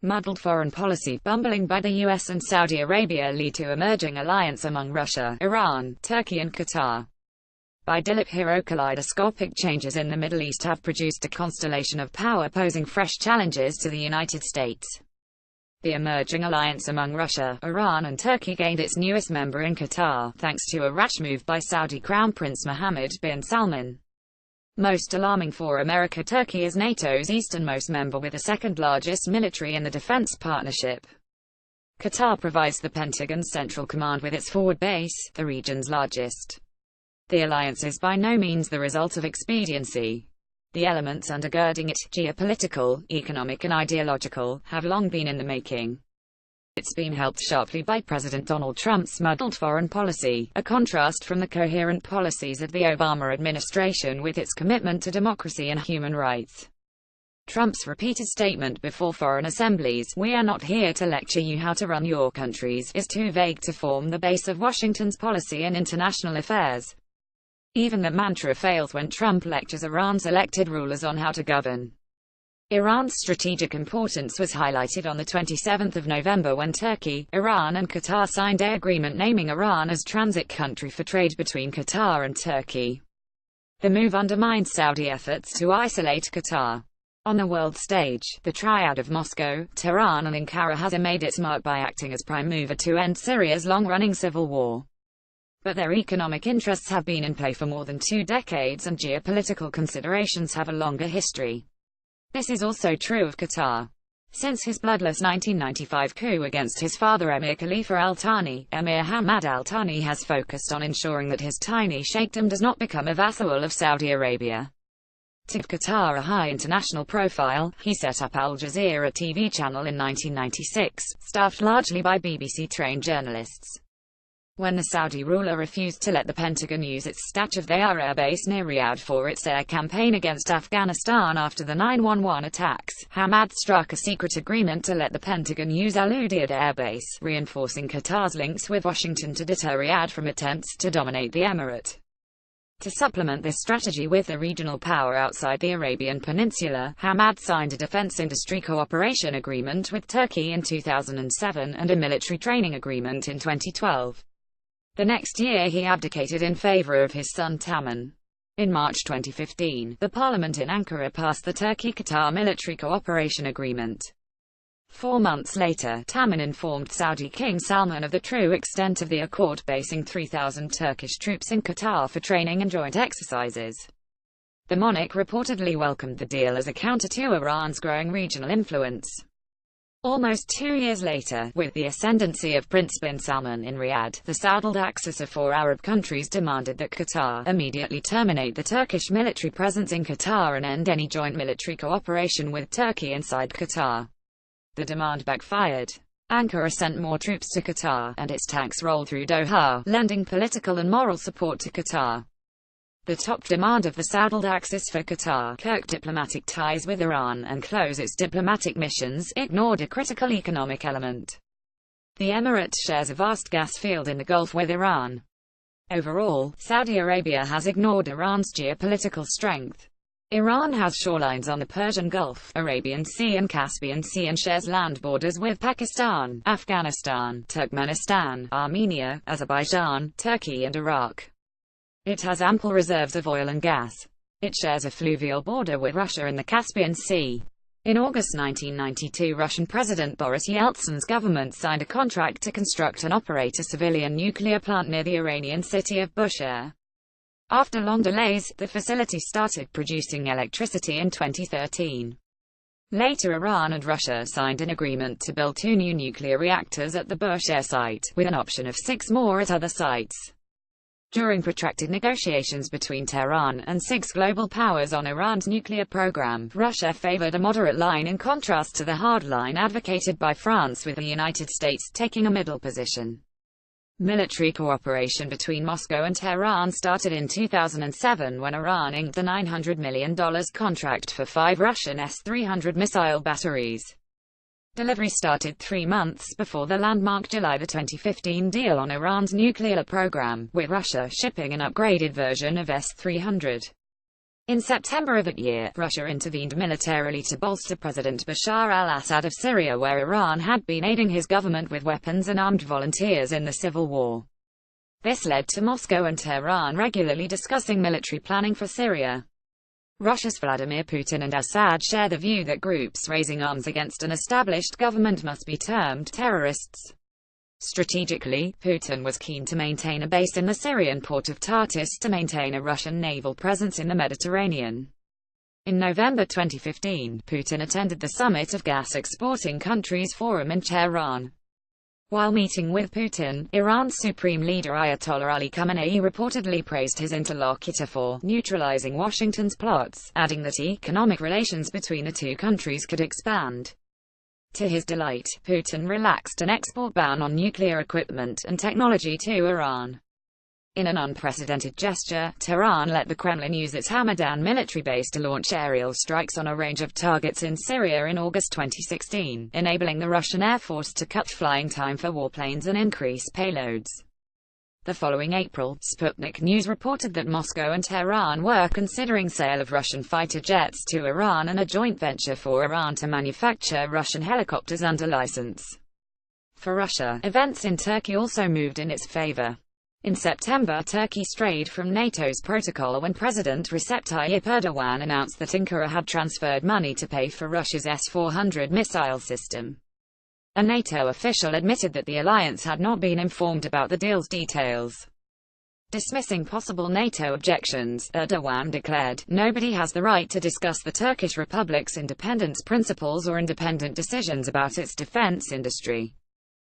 muddled foreign policy bumbling by the US and Saudi Arabia lead to emerging alliance among Russia, Iran, Turkey and Qatar. By Dilip Hero, kaleidoscopic changes in the Middle East have produced a constellation of power posing fresh challenges to the United States. The emerging alliance among Russia, Iran and Turkey gained its newest member in Qatar, thanks to a rash move by Saudi Crown Prince Mohammed bin Salman. Most alarming for America, Turkey is NATO's easternmost member with the second-largest military in the defense partnership. Qatar provides the Pentagon's Central Command with its forward base, the region's largest. The alliance is by no means the result of expediency. The elements undergirding it, geopolitical, economic and ideological, have long been in the making. It's been helped sharply by President Donald Trump's muddled foreign policy, a contrast from the coherent policies of the Obama administration with its commitment to democracy and human rights. Trump's repeated statement before foreign assemblies, "We are not here to lecture you how to run your countries," is too vague to form the base of Washington's policy in international affairs. Even the mantra fails when Trump lectures Iran's elected rulers on how to govern. Iran's strategic importance was highlighted on the 27th of November when Turkey, Iran and Qatar signed an agreement naming Iran as transit country for trade between Qatar and Turkey. The move undermines Saudi efforts to isolate Qatar. On the world stage, the triad of Moscow, Tehran and Ankara has made its mark by acting as prime mover to end Syria's long-running civil war. But their economic interests have been in play for more than 2 decades and geopolitical considerations have a longer history. This is also true of Qatar. Since his bloodless 1995 coup against his father Emir Khalifa Al Thani, Emir Hamad Al Thani has focused on ensuring that his tiny sheikhdom does not become a vassal of Saudi Arabia. To give Qatar a high international profile, he set up Al Jazeera TV channel in 1996, staffed largely by BBC-trained journalists. When the Saudi ruler refused to let the Pentagon use its state-of-the-art airbase near Riyadh for its air campaign against Afghanistan after the 9/11 attacks, Hamad struck a secret agreement to let the Pentagon use Al Udeid airbase, reinforcing Qatar's links with Washington to deter Riyadh from attempts to dominate the emirate. To supplement this strategy with a regional power outside the Arabian Peninsula, Hamad signed a defense industry cooperation agreement with Turkey in 2007 and a military training agreement in 2012. The next year he abdicated in favor of his son Tamim. In March 2015, the parliament in Ankara passed the Turkey-Qatar Military Cooperation Agreement. 4 months later, Tamim informed Saudi King Salman of the true extent of the accord, basing 3,000 Turkish troops in Qatar for training and joint exercises. The monarch reportedly welcomed the deal as a counter to Iran's growing regional influence. Almost 2 years later, with the ascendancy of Prince bin Salman in Riyadh, the saddled axis of 4 Arab countries demanded that Qatar immediately terminate the Turkish military presence in Qatar and end any joint military cooperation with Turkey inside Qatar. The demand backfired. Ankara sent more troops to Qatar, and its tanks rolled through Doha, lending political and moral support to Qatar. The top demand of the saddled axis for Qatar, cut diplomatic ties with Iran and close its diplomatic missions, ignored a critical economic element. The emirate shares a vast gas field in the Gulf with Iran. Overall, Saudi Arabia has ignored Iran's geopolitical strength. Iran has shorelines on the Persian Gulf, Arabian Sea and Caspian Sea and shares land borders with Pakistan, Afghanistan, Turkmenistan, Armenia, Azerbaijan, Turkey and Iraq. It has ample reserves of oil and gas. It shares a fluvial border with Russia in the Caspian Sea. In August 1992, Russian President Boris Yeltsin's government signed a contract to construct and operate a civilian nuclear plant near the Iranian city of Bushehr. After long delays, the facility started producing electricity in 2013. Later, Iran and Russia signed an agreement to build 2 new nuclear reactors at the Bushehr site, with an option of 6 more at other sites. During protracted negotiations between Tehran and 6 global powers on Iran's nuclear program, Russia favored a moderate line in contrast to the hard line advocated by France, with the United States taking a middle position. Military cooperation between Moscow and Tehran started in 2007 when Iran inked the $900 million contract for 5 Russian S-300 missile batteries. Delivery started 3 months before the landmark July 2015 deal on Iran's nuclear program, with Russia shipping an upgraded version of S-300. In September of that year, Russia intervened militarily to bolster President Bashar al-Assad of Syria, where Iran had been aiding his government with weapons and armed volunteers in the civil war. This led to Moscow and Tehran regularly discussing military planning for Syria. Russia's Vladimir Putin and Assad share the view that groups raising arms against an established government must be termed terrorists. Strategically, Putin was keen to maintain a base in the Syrian port of Tartus to maintain a Russian naval presence in the Mediterranean. In November 2015, Putin attended the Summit of Gas Exporting Countries Forum in Tehran. While meeting with Putin, Iran's supreme leader Ayatollah Ali Khamenei reportedly praised his interlocutor for neutralizing Washington's plots, adding that economic relations between the two countries could expand. To his delight, Putin relaxed an export ban on nuclear equipment and technology to Iran. In an unprecedented gesture, Tehran let the Kremlin use its Hamadan military base to launch aerial strikes on a range of targets in Syria in August 2016, enabling the Russian Air Force to cut flying time for warplanes and increase payloads. The following April, Sputnik News reported that Moscow and Tehran were considering sale of Russian fighter jets to Iran and a joint venture for Iran to manufacture Russian helicopters under license. For Russia, events in Turkey also moved in its favor. In September, Turkey strayed from NATO's protocol when President Recep Tayyip Erdogan announced that Ankara had transferred money to pay for Russia's S-400 missile system. A NATO official admitted that the alliance had not been informed about the deal's details. Dismissing possible NATO objections, Erdogan declared, "Nobody has the right to discuss the Turkish Republic's independence principles or independent decisions about its defense industry."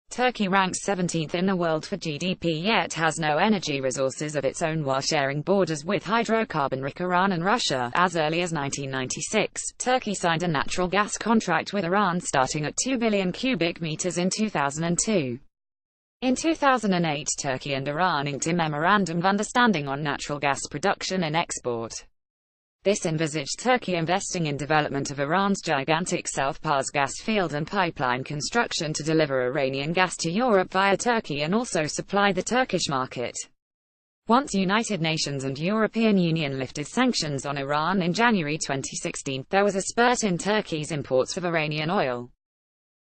Turkey ranks 17th in the world for GDP yet has no energy resources of its own while sharing borders with hydrocarbon-rich Iran and Russia. As early as 1996, Turkey signed a natural gas contract with Iran starting at 2 billion cubic meters in 2002. In 2008, Turkey and Iran inked a Memorandum of Understanding on natural gas production and export. This envisaged Turkey investing in development of Iran's gigantic South Pars gas field and pipeline construction to deliver Iranian gas to Europe via Turkey and also supply the Turkish market. Once United Nations and European Union lifted sanctions on Iran in January 2016, there was a spurt in Turkey's imports of Iranian oil.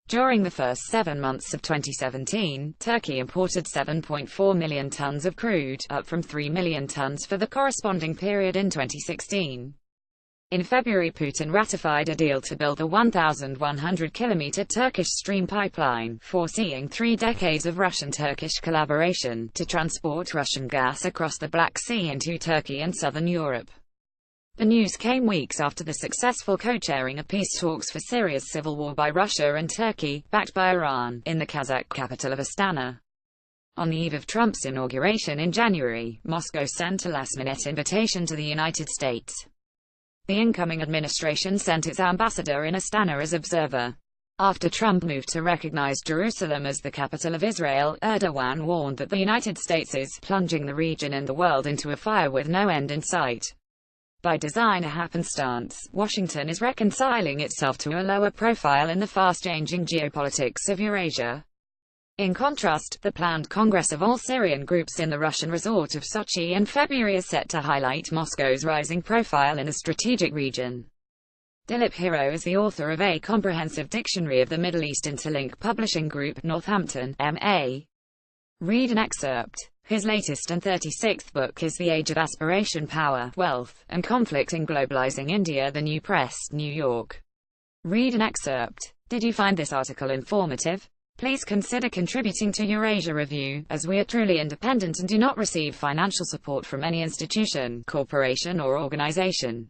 During the first 7 months of 2017, Turkey imported 7.4 million tons of crude, up from 3 million tons for the corresponding period in 2016. In February, Putin ratified a deal to build a 1,100-kilometer Turkish stream pipeline, foreseeing 3 decades of Russian-Turkish collaboration, to transport Russian gas across the Black Sea into Turkey and southern Europe. The news came weeks after the successful co-chairing of peace talks for Syria's civil war by Russia and Turkey, backed by Iran, in the Kazakh capital of Astana. On the eve of Trump's inauguration in January, Moscow sent a last-minute invitation to the United States. The incoming administration sent its ambassador in Astana as observer. After Trump moved to recognize Jerusalem as the capital of Israel, Erdogan warned that the United States is plunging the region and the world into a fire with no end in sight. By design, a happenstance, Washington is reconciling itself to a lower profile in the fast-changing geopolitics of Eurasia. In contrast, the planned Congress of all Syrian groups in the Russian resort of Sochi in February is set to highlight Moscow's rising profile in the strategic region. Dilip Hero is the author of a comprehensive dictionary of the Middle East Interlink Publishing Group, Northampton, MA. Read an excerpt. His latest and 36th book is The Age of Aspiration, Power, Wealth, and Conflict in Globalizing India, The New Press, New York. Read an excerpt. Did you find this article informative? Please consider contributing to Eurasia Review, as we are truly independent and do not receive financial support from any institution, corporation or organization.